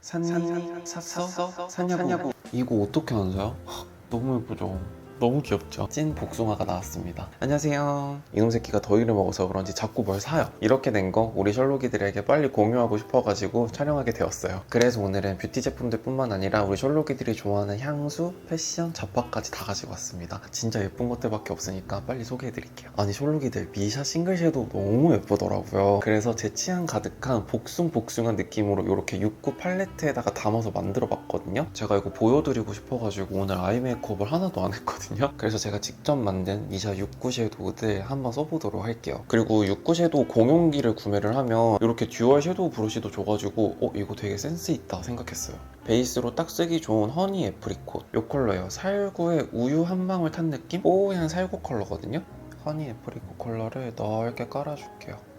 샀어? 샀냐고. 이거 어떻게 안 사요? 너무 예쁘죠? 너무 귀엽죠? 찐 복숭아가 나왔습니다. 안녕하세요. 이놈 새끼가 더위를 먹어서 그런지 자꾸 뭘 사요. 이렇게 된 거 우리 셜록이들에게 빨리 공유하고 싶어가지고 촬영하게 되었어요. 그래서 오늘은 뷰티 제품들 뿐만 아니라 우리 셜록이들이 좋아하는 향수, 패션, 잡화까지 다 가지고 왔습니다. 진짜 예쁜 것들밖에 없으니까 빨리 소개해드릴게요. 아니 셜록이들 미샤 싱글 섀도우 너무 예쁘더라고요. 그래서 제 취향 가득한 복숭복숭한 느낌으로 이렇게 69 팔레트에다가 담아서 만들어 봤거든요. 제가 이거 보여드리고 싶어가지고 오늘 아이 메이크업을 하나도 안 했거든요. 그래서 제가 직접 만든 미샤 69 섀도우들 한번 써보도록 할게요. 그리고 69 섀도우 공용기를 구매를 하면 이렇게 듀얼 섀도우 브러쉬도 줘가지고 이거 되게 센스 있다 생각했어요. 베이스로 딱 쓰기 좋은 허니 애프리콧 이 컬러예요. 살구에 우유 한 방울 탄 느낌? 뽀얀 살구 컬러거든요. 허니 애프리콧 컬러를 넓게 깔아줄게요.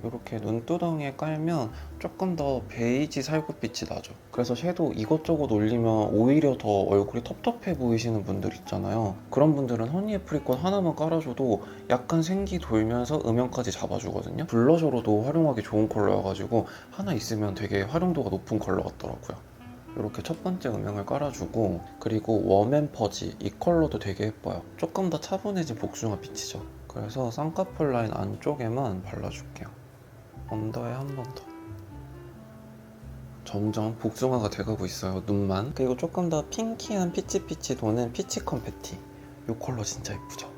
이렇게 눈두덩이에 깔면 조금 더 베이지 살구빛이 나죠. 그래서 섀도우 이것저것 올리면 오히려 더 얼굴이 텁텁해 보이시는 분들 있잖아요. 그런 분들은 허니 애프리콧 하나만 깔아줘도 약간 생기 돌면서 음영까지 잡아주거든요. 블러셔로도 활용하기 좋은 컬러여가지고 하나 있으면 되게 활용도가 높은 컬러 같더라고요. 이렇게 첫 번째 음영을 깔아주고, 그리고 웜앤퍼지 이 컬러도 되게 예뻐요. 조금 더 차분해진 복숭아 빛이죠. 그래서 쌍꺼풀 라인 안쪽에만 발라줄게요. 언더에 한 번 더. 점점 복숭아가 돼가고 있어요, 눈만. 그리고 조금 더 핑키한 피치피치 도는 피치 컴패티 이 컬러 진짜 예쁘죠?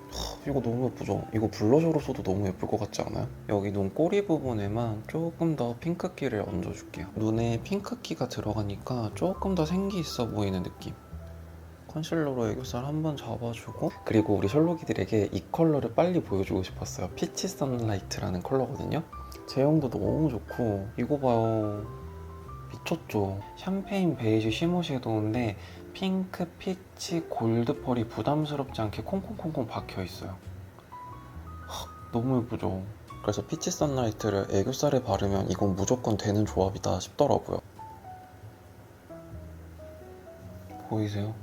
이거 너무 예쁘죠? 이거 블러셔로 써도 너무 예쁠 것 같지 않아요? 여기 눈 꼬리 부분에만 조금 더 핑크기를 얹어줄게요. 눈에 핑크기가 들어가니까 조금 더 생기 있어 보이는 느낌. 컨실러로 애교살 한번 잡아주고, 그리고 우리 셜록이들에게 이 컬러를 빨리 보여주고 싶었어요. 피치 선라이트라는 컬러거든요. 제형도 너무 좋고, 이거 봐요. 미쳤죠? 샴페인 베이지 쉬머 섀도우인데 핑크, 피치, 골드 펄이 부담스럽지 않게 콩콩콩콩 박혀있어요. 너무 예쁘죠? 그래서 피치 선라이트를 애교살에 바르면 이건 무조건 되는 조합이다 싶더라고요. 보이세요?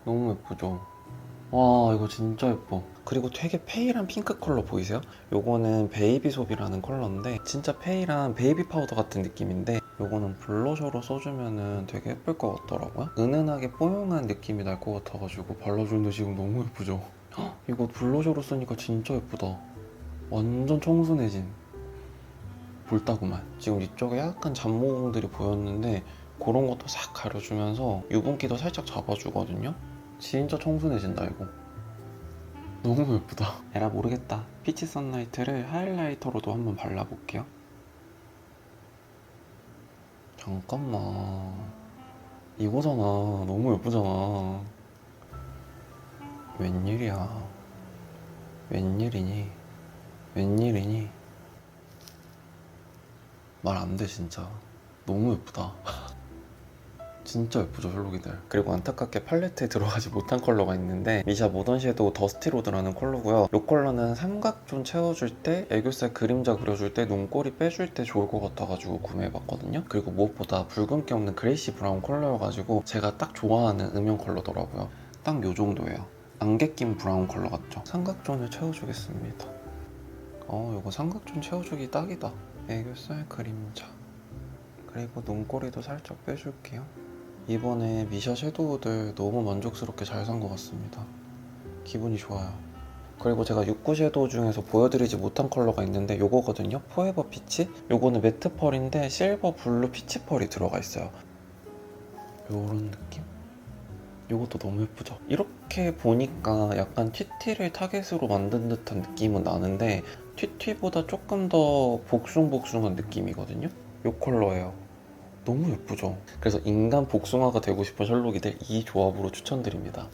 너무 예쁘죠? 와, 이거 진짜 예뻐. 그리고 되게 페일한 핑크 컬러 보이세요? 요거는 베이비솝이라는 컬러인데 진짜 페일한 베이비 파우더 같은 느낌인데, 요거는 블러셔로 써주면 되게 예쁠 것 같더라고요. 은은하게 뽀용한 느낌이 날 것 같아가지고 발라주는데 지금 너무 예쁘죠? 헉, 이거 블러셔로 쓰니까 진짜 예쁘다. 완전 청순해진 볼따구만. 지금 이쪽에 약간 잡모공들이 보였는데 그런 것도 싹 가려주면서 유분기도 살짝 잡아주거든요. 진짜 청순해진다 이거. 너무 예쁘다. 에라 모르겠다. 피치 선라이트를 하이라이터로도 한번 발라볼게요. 잠깐만, 이거잖아. 너무 예쁘잖아. 웬일이야. 웬일이니? 웬일이니? 말 안 돼 진짜. 너무 예쁘다. 진짜 예쁘죠, 셜록이들. 그리고 안타깝게 팔레트에 들어가지 못한 컬러가 있는데 미샤 모던 섀도우 더스티 로드라는 컬러고요. 이 컬러는 삼각존 채워줄 때, 애교살 그림자 그려줄 때, 눈꼬리 빼줄 때 좋을 것 같아가지고 구매해봤거든요. 그리고 무엇보다 붉은기 없는 그레이시 브라운 컬러여가지고 제가 딱 좋아하는 음영 컬러더라고요. 딱 요 정도예요. 안개 낀 브라운 컬러 같죠? 삼각존을 채워주겠습니다. 이거 삼각존 채워주기 딱이다. 애교살 그림자, 그리고 눈꼬리도 살짝 빼줄게요. 이번에 미샤 섀도우들 너무 만족스럽게 잘 산 것 같습니다. 기분이 좋아요. 그리고 제가 69 섀도우 중에서 보여드리지 못한 컬러가 있는데 요거거든요. 포에버 피치? 요거는 매트 펄인데 실버 블루 피치 펄이 들어가 있어요. 요런 느낌? 요것도 너무 예쁘죠? 이렇게 보니까 약간 튀티를 타겟으로 만든 듯한 느낌은 나는데 튀티보다 조금 더 복숭복숭한 느낌이거든요. 요 컬러예요. 너무 예쁘죠? 그래서 인간 복숭아가 되고 싶은 셜록이들 이 조합으로 추천드립니다.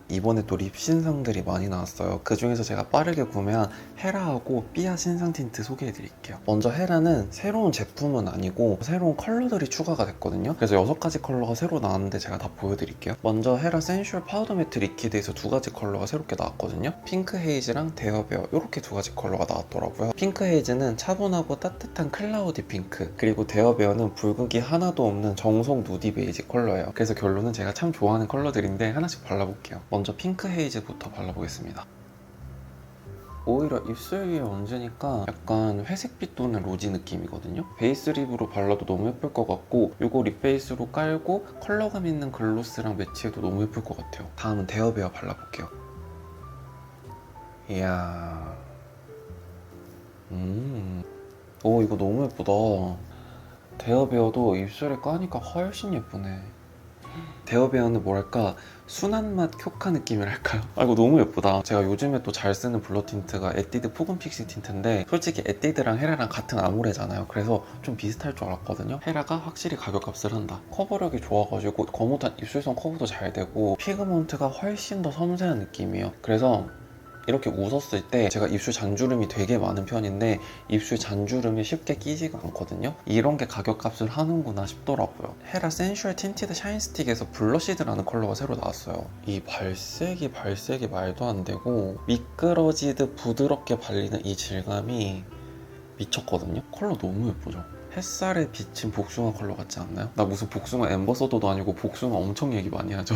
이번에 또 립 신상들이 많이 나왔어요. 그 중에서 제가 빠르게 구매한 헤라하고 삐아 신상 틴트 소개해드릴게요. 먼저 헤라는 새로운 제품은 아니고 새로운 컬러들이 추가가 됐거든요. 그래서 6가지 컬러가 새로 나왔는데 제가 다 보여드릴게요. 먼저 헤라 센슈얼 파우더 매트 리퀴드에서 2가지 컬러가 새롭게 나왔거든요. 핑크 헤이즈랑 데어베어 이렇게 2가지 컬러가 나왔더라고요. 핑크 헤이즈는 차분하고 따뜻한 클라우디 핑크, 그리고 데어베어는 붉은기 하나도 없는 정석 누디 베이지 컬러예요. 그래서 결론은 제가 참 좋아하는 컬러들인데 하나씩 발라볼게요. 먼저 핑크 헤이즈부터 발라보겠습니다. 오히려 입술 위에 얹으니까 약간 회색빛 도는 로지 느낌이거든요. 베이스 립으로 발라도 너무 예쁠 것 같고 이거 립 베이스로 깔고 컬러감 있는 글로스랑 매치해도 너무 예쁠 것 같아요. 다음은 데어베어 발라볼게요. 이야, 오 이거 너무 예쁘다. 데어베어도 입술에 까니까 훨씬 예쁘네. 데어베어는 뭐랄까 순한 맛 큐카 느낌이랄까요? 아 이거 너무 예쁘다. 제가 요즘에 또 잘 쓰는 블러 틴트가 에뛰드 포근 픽시 틴트인데 솔직히 에뛰드랑 헤라랑 같은 아모레잖아요. 그래서 좀 비슷할 줄 알았거든요. 헤라가 확실히 가격값을 한다. 커버력이 좋아가지고 거뭇한 입술선 커버도 잘 되고 피그먼트가 훨씬 더 섬세한 느낌이에요. 그래서 이렇게 웃었을 때 제가 입술 잔주름이 되게 많은 편인데 입술 잔주름이 쉽게 끼지가 않거든요. 이런 게 가격값을 하는구나 싶더라고요. 헤라 센슈얼 틴티드 샤인 스틱에서 블러시드라는 컬러가 새로 나왔어요. 이 발색이 말도 안 되고 미끄러지듯 부드럽게 발리는 이 질감이 미쳤거든요. 컬러 너무 예쁘죠? 햇살에 비친 복숭아 컬러 같지 않나요? 나 무슨 복숭아 앰버서더도 아니고 복숭아 엄청 얘기 많이 하죠.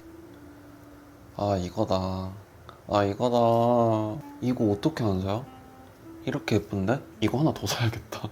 아 이거다. 아 이거다. 이거 어떻게 안 사요? 이렇게 예쁜데? 이거 하나 더 사야겠다.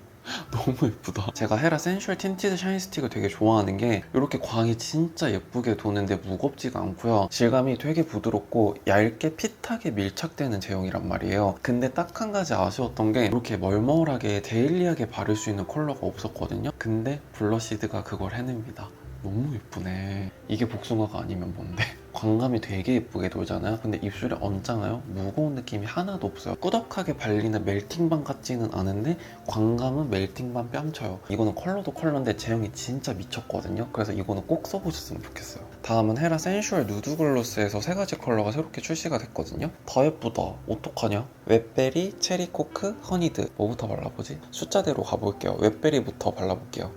너무 예쁘다. 제가 헤라 센슈얼 틴티드 샤인 스틱을 되게 좋아하는 게 이렇게 광이 진짜 예쁘게 도는데 무겁지가 않고요. 질감이 되게 부드럽고 얇게 핏하게 밀착되는 제형이란 말이에요. 근데 딱 한 가지 아쉬웠던 게 이렇게 멀멀하게 데일리하게 바를 수 있는 컬러가 없었거든요. 근데 블러시드가 그걸 해냅니다. 너무 예쁘네. 이게 복숭아가 아니면 뭔데? 광감이 되게 예쁘게 돌잖아요. 근데 입술에 얹잖아요. 무거운 느낌이 하나도 없어요. 꾸덕하게 발리는 멜팅밤 같지는 않은데 광감은 멜팅밤 뺨쳐요. 이거는 컬러도 컬러인데 제형이 진짜 미쳤거든요. 그래서 이거는 꼭 써보셨으면 좋겠어요. 다음은 헤라 센슈얼 누드 글로스에서 세 가지 컬러가 새롭게 출시가 됐거든요. 다 예쁘다. 어떡하냐? 웹베리, 체리코크, 허니드. 뭐부터 발라보지? 숫자대로 가볼게요. 웹베리부터 발라볼게요.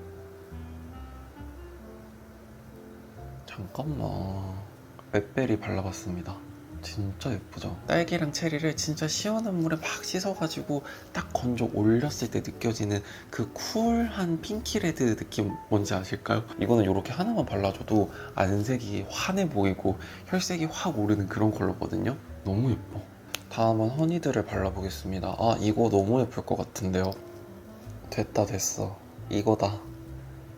잠깐만. 웹베리 발라봤습니다. 진짜 예쁘죠? 딸기랑 체리를 진짜 시원한 물에 막 씻어가지고 딱 건져 올렸을 때 느껴지는 그 쿨한 핑키레드 느낌 뭔지 아실까요? 이거는 이렇게 하나만 발라줘도 안색이 환해 보이고 혈색이 확 오르는 그런 컬러거든요. 너무 예뻐. 다음은 허니드를 발라보겠습니다. 아 이거 너무 예쁠 것 같은데요. 됐어. 이거다.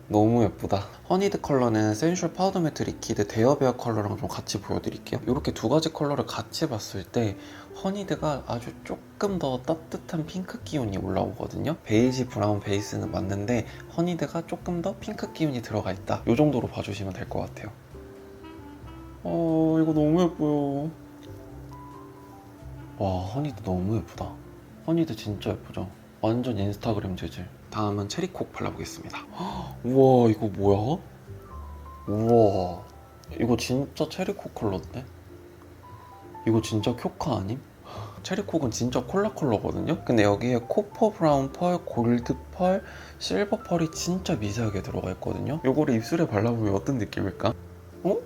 너무 예쁘다. 허니드 컬러는 센슈얼 파우더 매트 리퀴드 데어베어 컬러랑 좀 같이 보여드릴게요. 이렇게 두 가지 컬러를 같이 봤을 때 허니드가 아주 조금 더 따뜻한 핑크 기운이 올라오거든요. 베이지 브라운 베이스는 맞는데 허니드가 조금 더 핑크 기운이 들어가 있다. 이 정도로 봐주시면 될 것 같아요. 이거 너무 예뻐요. 와, 허니드 너무 예쁘다. 허니드 진짜 예쁘죠? 완전 인스타그램 재질. 다음은 체리콕 발라보겠습니다. 우와 이거 뭐야? 우와 이거 진짜 체리콕 컬러인데? 이거 진짜 쿄카 아님? 체리콕은 진짜 콜라 컬러거든요? 근데 여기에 코퍼 브라운 펄, 골드 펄, 실버 펄이 진짜 미세하게 들어가 있거든요? 요거를 입술에 발라보면 어떤 느낌일까? 어?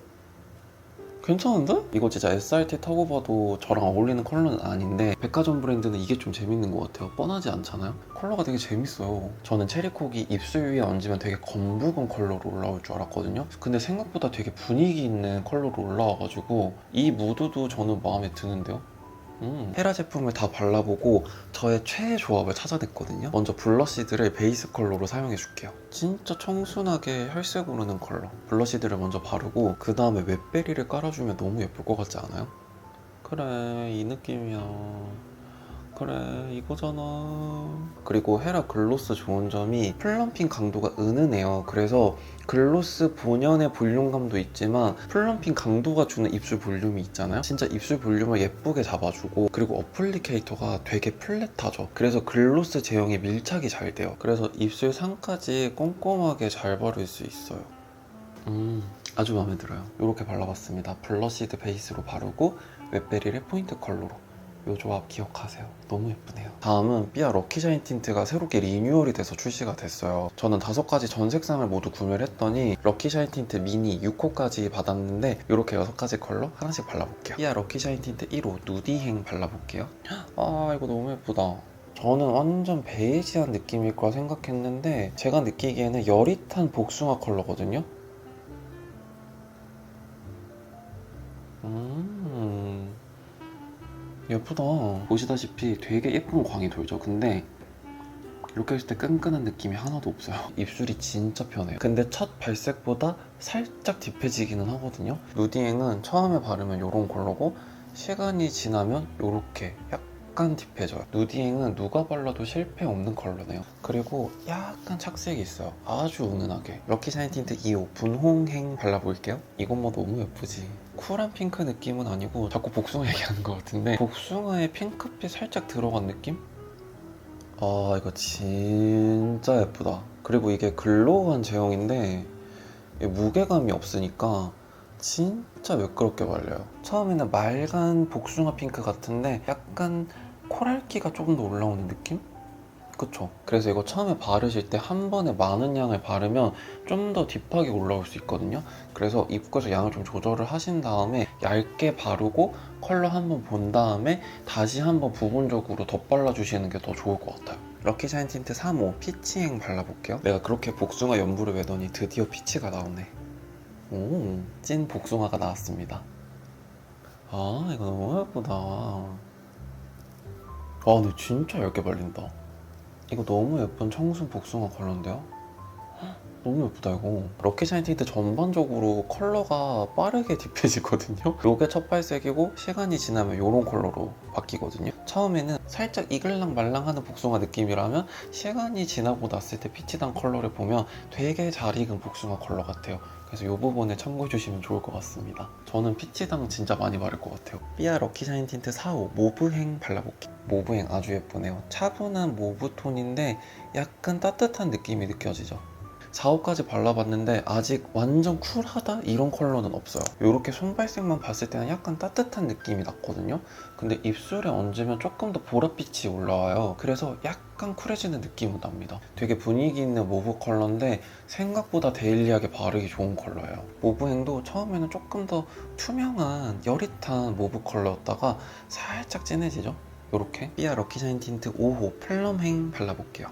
괜찮은데? 이거 진짜 SRT 타고 봐도 저랑 어울리는 컬러는 아닌데 백화점 브랜드는 이게 좀 재밌는 것 같아요. 뻔하지 않잖아요? 컬러가 되게 재밌어요. 저는 체리콕이 입술 위에 얹으면 되게 검붉은 컬러로 올라올 줄 알았거든요. 근데 생각보다 되게 분위기 있는 컬러로 올라와가지고 이 무드도 저는 마음에 드는데요. 헤라 제품을 다 발라보고 저의 최애 조합을 찾아냈거든요. 먼저 블러시드를 베이스 컬러로 사용해줄게요. 진짜 청순하게 혈색 오르는 컬러. 블러시드를 먼저 바르고 그 다음에 웹베리를 깔아주면 너무 예쁠 것 같지 않아요? 그래, 이 느낌이야. 그래, 이거잖아. 그리고 헤라 글로스 좋은 점이 플럼핑 강도가 은은해요. 그래서 글로스 본연의 볼륨감도 있지만 플럼핑 강도가 주는 입술 볼륨이 있잖아요. 진짜 입술 볼륨을 예쁘게 잡아주고 그리고 어플리케이터가 되게 플랫하죠. 그래서 글로스 제형에 밀착이 잘 돼요. 그래서 입술 상까지 꼼꼼하게 잘 바를 수 있어요. 아주 마음에 들어요. 이렇게 발라봤습니다. 블러시드 베이스로 바르고 웹베리를 포인트 컬러로. 이 조합 기억하세요. 너무 예쁘네요. 다음은 삐아 럭키샤인 틴트가 새롭게 리뉴얼이 돼서 출시가 됐어요. 저는 5가지 전 색상을 모두 구매를 했더니 럭키샤인 틴트 미니 6호까지 받았는데 이렇게 6가지 컬러 하나씩 발라볼게요. 삐아 럭키샤인 틴트 1호 누디행 발라볼게요. 아 이거 너무 예쁘다. 저는 완전 베이지한 느낌일 거라 생각했는데 제가 느끼기에는 여릿한 복숭아 컬러거든요. 예쁘다. 보시다시피 되게 예쁜 광이 돌죠. 근데 이렇게 했을 때 끈끈한 느낌이 하나도 없어요. 입술이 진짜 편해요. 근데 첫 발색보다 살짝 딥해지기는 하거든요. 누디eng은 처음에 바르면 이런 컬러고 시간이 지나면 이렇게 약간 딥해져요. 누디eng은 누가 발라도 실패 없는 컬러네요. 그리고 약간 착색이 있어요. 아주 은은하게. 럭키샤인 틴트 2호 분홍행 발라볼게요. 이건 뭐 너무 예쁘지. 쿨한 핑크 느낌은 아니고 자꾸 복숭아 얘기하는 것 같은데 복숭아에 핑크빛 살짝 들어간 느낌? 아 이거 진짜 예쁘다. 그리고 이게 글로우한 제형인데 이게 무게감이 없으니까 진짜 매끄럽게 발려요. 처음에는 맑은 복숭아 핑크 같은데 약간 코랄기가 조금 더 올라오는 느낌? 그쵸? 그래서 이거 처음에 바르실 때 한 번에 많은 양을 바르면 좀 더 딥하게 올라올 수 있거든요. 그래서 입구에서 양을 좀 조절을 하신 다음에 얇게 바르고 컬러 한번 본 다음에 다시 한번 부분적으로 덧발라주시는 게 더 좋을 것 같아요. 럭키샤인 틴트 3호 피치행 발라볼게요. 내가 그렇게 복숭아 연부를 외더니 드디어 피치가 나오네. 오, 찐 복숭아가 나왔습니다. 아, 이거 너무 예쁘다. 아, 근데 진짜 얇게 발린다. 이거 너무 예쁜 청순 복숭아 컬러인데요? 헉, 너무 예쁘다 이거. 럭키샤인 틴트 전반적으로 컬러가 빠르게 딥해지거든요. 요게 첫 발색이고 시간이 지나면 이런 컬러로 바뀌거든요. 처음에는 살짝 이글랑 말랑하는 복숭아 느낌이라면 시간이 지나고 났을 때 피치단 컬러를 보면 되게 잘 익은 복숭아 컬러 같아요. 그래서 이 부분에 참고해 주시면 좋을 것 같습니다. 저는 피치당 진짜 많이 바를 것 같아요. 삐아 럭키샤인 틴트 4호 모브행 발라볼게요. 모브행 아주 예쁘네요. 차분한 모브 톤인데 약간 따뜻한 느낌이 느껴지죠. 4호까지 발라봤는데 아직 완전 쿨하다? 이런 컬러는 없어요. 이렇게 손발색만 봤을 때는 약간 따뜻한 느낌이 났거든요. 근데 입술에 얹으면 조금 더 보랏빛이 올라와요. 그래서 약간 쿨해지는 느낌은 납니다. 되게 분위기 있는 모브 컬러인데 생각보다 데일리하게 바르기 좋은 컬러예요. 모브행도 처음에는 조금 더 투명한 여릿한 모브 컬러였다가 살짝 진해지죠? 이렇게 삐아 럭키샤인 틴트 5호 플럼행 발라볼게요.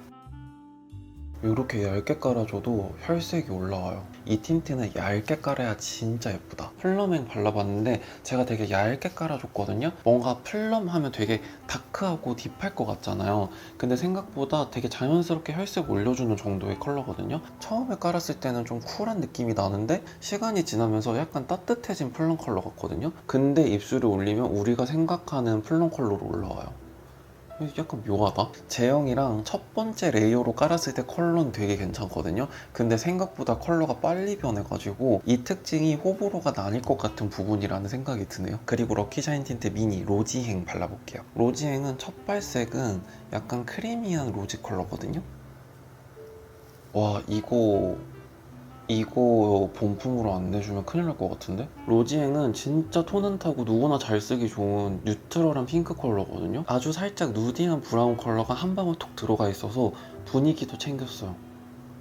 이렇게 얇게 깔아줘도 혈색이 올라와요. 이 틴트는 얇게 깔아야 진짜 예쁘다. 플럼행 발라봤는데 제가 되게 얇게 깔아줬거든요. 뭔가 플럼 하면 되게 다크하고 딥할 것 같잖아요. 근데 생각보다 되게 자연스럽게 혈색 올려주는 정도의 컬러거든요. 처음에 깔았을 때는 좀 쿨한 느낌이 나는데 시간이 지나면서 약간 따뜻해진 플럼 컬러 같거든요. 근데 입술에 올리면 우리가 생각하는 플럼 컬러로 올라와요. 약간 묘하다. 제형이랑 첫 번째 레이어로 깔았을 때 컬러는 되게 괜찮거든요. 근데 생각보다 컬러가 빨리 변해가지고 이 특징이 호불호가 나뉠 것 같은 부분이라는 생각이 드네요. 그리고 럭키샤인 틴트 미니 로지행 발라볼게요. 로지행은 첫 발색은 약간 크리미한 로지 컬러거든요. 와, 이거 본품으로 안 내주면 큰일 날 것 같은데? 로지행은 진짜 톤은 타고 누구나 잘 쓰기 좋은 뉴트럴한 핑크 컬러거든요. 아주 살짝 누디한 브라운 컬러가 한 방울 톡 들어가 있어서 분위기도 챙겼어요.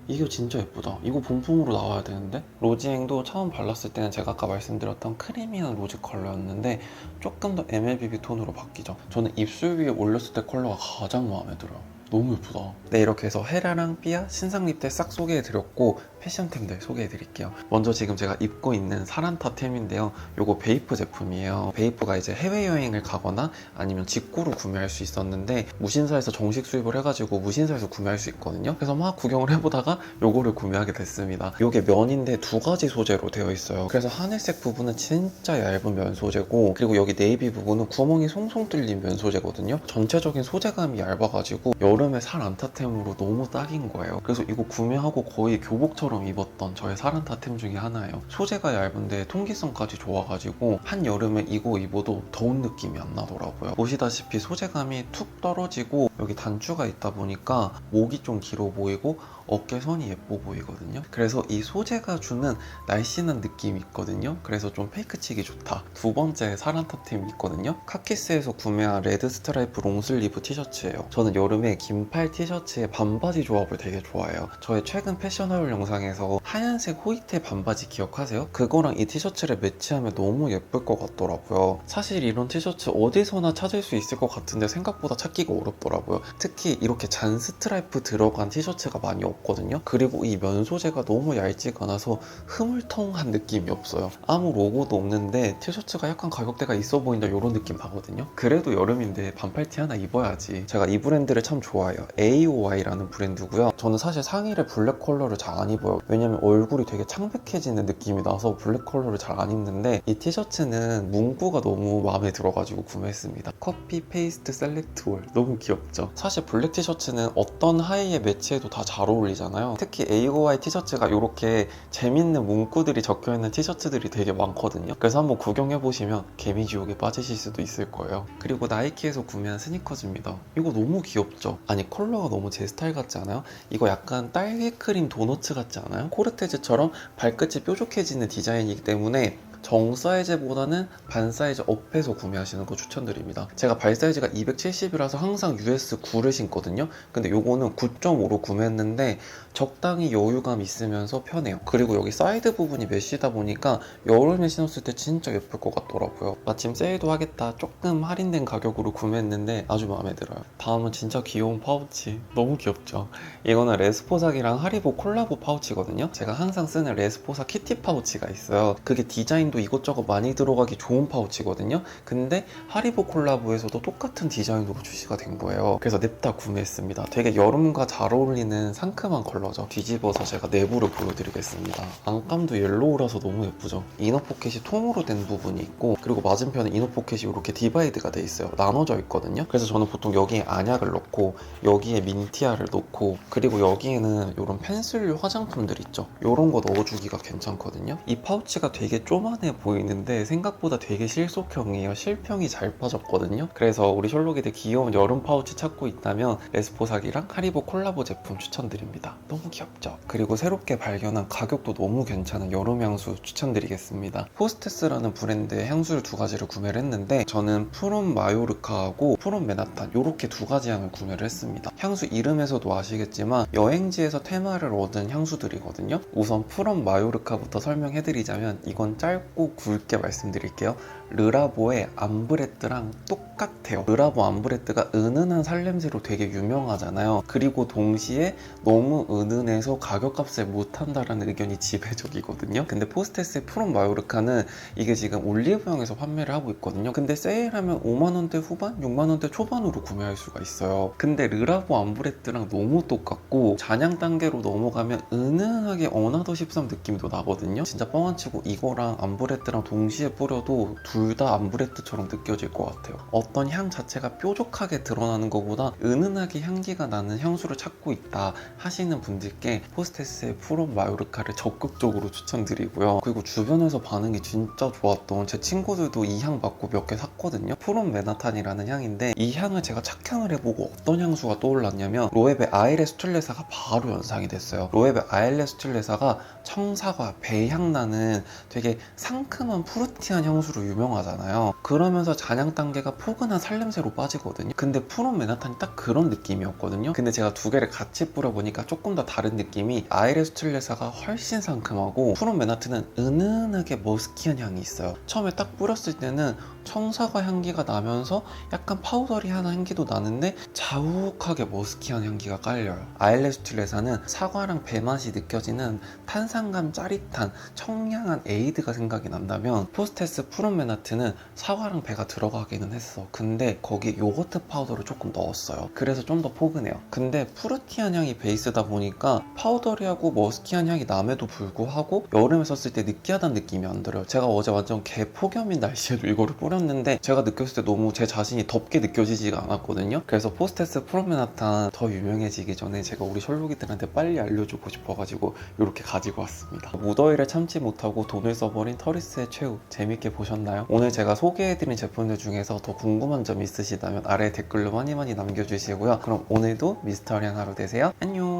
이게 진짜 예쁘다. 이거 본품으로 나와야 되는데? 로지행도 처음 발랐을 때는 제가 아까 말씀드렸던 크리미한 로즈 컬러였는데 조금 더 MLBB 톤으로 바뀌죠. 저는 입술 위에 올렸을 때 컬러가 가장 마음에 들어요. 너무 예쁘다. 네, 이렇게 해서 헤라랑 삐아 신상 립들 싹 소개해드렸고 패션템들 소개해드릴게요. 먼저 지금 제가 입고 있는 사란타템인데요. 요거 베이프 제품이에요. 베이프가 이제 해외여행을 가거나 아니면 직구로 구매할 수 있었는데 무신사에서 정식 수입을 해가지고 무신사에서 구매할 수 있거든요. 그래서 막 구경을 해보다가 요거를 구매하게 됐습니다. 요게 면인데 두 가지 소재로 되어 있어요. 그래서 하늘색 부분은 진짜 얇은 면 소재고 그리고 여기 네이비 부분은 구멍이 송송 뚫린 면 소재거든요. 전체적인 소재감이 얇아가지고 여름에 사란타템으로 너무 딱인 거예요. 그래서 이거 구매하고 거의 교복처럼 입었던 저의 사란타템 중에 하나예요. 소재가 얇은데 통기성까지 좋아가지고 한여름에 이거 입어도 더운 느낌이 안 나더라고요. 보시다시피 소재감이 툭 떨어지고 여기 단추가 있다 보니까 목이 좀 길어 보이고 어깨선이 예뻐 보이거든요. 그래서 이 소재가 주는 날씬한 느낌이 있거든요. 그래서 좀 페이크치기 좋다. 두 번째 사란타템이 있거든요. 카키스에서 구매한 레드 스트라이프 롱슬리브 티셔츠예요. 저는 여름에 긴팔 티셔츠에 반바지 조합을 되게 좋아해요. 저의 최근 패션 하울 영상에 영상에서 하얀색 호이트 반바지 기억하세요? 그거랑 이 티셔츠를 매치하면 너무 예쁠 것 같더라고요. 사실 이런 티셔츠 어디서나 찾을 수 있을 것 같은데 생각보다 찾기가 어렵더라고요. 특히 이렇게 잔 스트라이프 들어간 티셔츠가 많이 없거든요. 그리고 이 면 소재가 너무 얇지가 않아서 흐물텅한 느낌이 없어요. 아무 로고도 없는데 티셔츠가 약간 가격대가 있어 보인다 이런 느낌 나거든요. 그래도 여름인데 반팔티 하나 입어야지. 제가 이 브랜드를 참 좋아해요. AOY라는 브랜드고요. 저는 사실 상의를 블랙 컬러를 잘 안 입어요. 왜냐면 얼굴이 되게 창백해지는 느낌이 나서 블랙 컬러를 잘 안 입는데 이 티셔츠는 문구가 너무 마음에 들어가지고 구매했습니다. 커피 페이스트 셀렉트홀 너무 귀엽죠? 사실 블랙 티셔츠는 어떤 하의에 매치해도 다 잘 어울리잖아요. 특히 AOY 티셔츠가 이렇게 재밌는 문구들이 적혀있는 티셔츠들이 되게 많거든요. 그래서 한번 구경해보시면 개미지옥에 빠지실 수도 있을 거예요. 그리고 나이키에서 구매한 스니커즈입니다. 이거 너무 귀엽죠? 아니 컬러가 너무 제 스타일 같지 않아요? 이거 약간 딸기 크림 도너츠 같지 않아요? 코르테즈처럼 발끝이 뾰족해지는 디자인이기 때문에 정 사이즈보다는 반 사이즈 업해서 구매하시는 거 추천드립니다. 제가 발 사이즈가 270이라서 항상 US 9를 신거든요. 근데 요거는 9.5로 구매했는데 적당히 여유감 있으면서 편해요. 그리고 여기 사이드 부분이 메쉬다 보니까 여름에 신었을 때 진짜 예쁠 것 같더라고요. 마침 세일도 하겠다 조금 할인된 가격으로 구매했는데 아주 마음에 들어요. 다음은 진짜 귀여운 파우치. 너무 귀엽죠? 이거는 레스포삭이랑 하리보 콜라보 파우치거든요. 제가 항상 쓰는 레스포삭 키티 파우치가 있어요. 그게 디자인도 이것저것 많이 들어가기 좋은 파우치거든요. 근데 하리보 콜라보에서도 똑같은 디자인으로 출시가 된 거예요. 그래서 냅다 구매했습니다. 되게 여름과 잘 어울리는 상큼한 컬러죠. 뒤집어서 제가 내부를 보여드리겠습니다. 안감도 옐로우라서 너무 예쁘죠. 이너 포켓이 통으로 된 부분이 있고 그리고 맞은편에 이너 포켓이 이렇게 디바이드가 돼 있어요. 나눠져 있거든요. 그래서 저는 보통 여기에 안약을 넣고 여기에 민티아를 넣고 그리고 여기에는 이런 펜슬류 화장품들 있죠. 이런 거 넣어주기가 괜찮거든요. 이 파우치가 되게 쪼만해 보이는데 생각보다 되게 실속형이에요. 실평이 잘 빠졌거든요. 그래서 우리 셜록이들 귀여운 여름 파우치 찾고 있다면 레스포삭이랑 하리보 콜라보 제품 추천드립니다. 너무 귀엽죠? 그리고 새롭게 발견한 가격도 너무 괜찮은 여름 향수 추천드리겠습니다. 호스테스라는 브랜드의 향수를 두 가지를 구매를 했는데 저는 프롬 마요르카하고 프롬 메나탄 이렇게 두 가지 향을 구매를 했습니다. 향수 이름에서도 아시겠지만 여행지에서 테마를 얻은 향수들이거든요. 우선 프롬 마요르카부터 설명해드리자면 이건 짧고 굵게 말씀드릴게요. 르라보의 암브레뜨랑 똑같아요. 르라보 암브레뜨가 은은한 살냄새로 되게 유명하잖아요. 그리고 동시에 너무 은은해서 가격값을 못한다라는 의견이 지배적이거든요. 근데 포스테스의 프롬 마요르카는 이게 지금 올리브영에서 판매를 하고 있거든요. 근데 세일하면 5만원대 후반? 6만원대 초반으로 구매할 수가 있어요. 근데 르라보 암브레뜨랑 너무 똑같고 잔향 단계로 넘어가면 은은하게 어나더 13 느낌도 나거든요. 진짜 뻥안치고 이거랑 암브레뜨랑 동시에 뿌려도 둘 다 암브레뜨처럼 느껴질 것 같아요. 어떤 향 자체가 뾰족하게 드러나는 것보다 은은하게 향기가 나는 향수를 찾고 있다 하시는 분들께 포스테스의 프롬 마요르카를 적극적으로 추천드리고요. 그리고 주변에서 반응이 진짜 좋았던 제 친구들도 이 향 받고 몇 개 샀거든요. 프롬 메나탄이라는 향인데 이 향을 제가 착향을 해보고 어떤 향수가 떠올랐냐면 로에베 아일레 스툴레사가 바로 연상이 됐어요. 로에베 아일레 스툴레사가 청사과, 배향 나는 되게 상큼한 푸르티한 향수로 유명하잖아요. 그러면서 잔향 단계가 포근한 살냄새로 빠지거든요. 근데 프롬 메나탄이 딱 그런 느낌이었거든요. 근데 제가 두 개를 같이 뿌려보니까 조금 더 다른 느낌이 아일레 스툴레사가 훨씬 상큼하고 프롬 메나탄은 은은하게 머스키한 향이 있어요. 처음에 딱 뿌렸을 때는 청사과 향기가 나면서 약간 파우더리한 향기도 나는데 자욱하게 머스키한 향기가 깔려요. 아일레 스툴레사는 사과랑 배 맛이 느껴지는 탄산감 짜릿한 청량한 에이드가 생각이 난다면 포스테스 프롬 메나트는 사과랑 배가 들어가기는 했어. 근데 거기에 요거트 파우더를 조금 넣었어요. 그래서 좀 더 포근해요. 근데 푸르티한 향이 베이스다 보니까 파우더리하고 머스키한 향이 남에도 불구하고 여름에 썼을 때 느끼하다는 느낌이 안 들어요. 제가 어제 완전 개폭염인 날씨에도 이거를 뿌렸는데 제가 느꼈을 때 너무 제 자신이 덥게 느껴지지가 않았거든요. 그래서 포스테스 프롬 메나탄 더 유명해지기 전에 제가 우리 셜록이들한테 빨리 알려주고 싶어가지고 이렇게 가지고 왔습니다. 무더위를 참지 못하고 돈을 써버린 터리스의 최후 재밌게 보셨나요? 오늘 제가 소개해드린 제품들 중에서 더 궁금한 점 있으시다면 아래 댓글로 많이 남겨주시고요. 그럼 오늘도 미스터리한 하루 되세요. 안녕.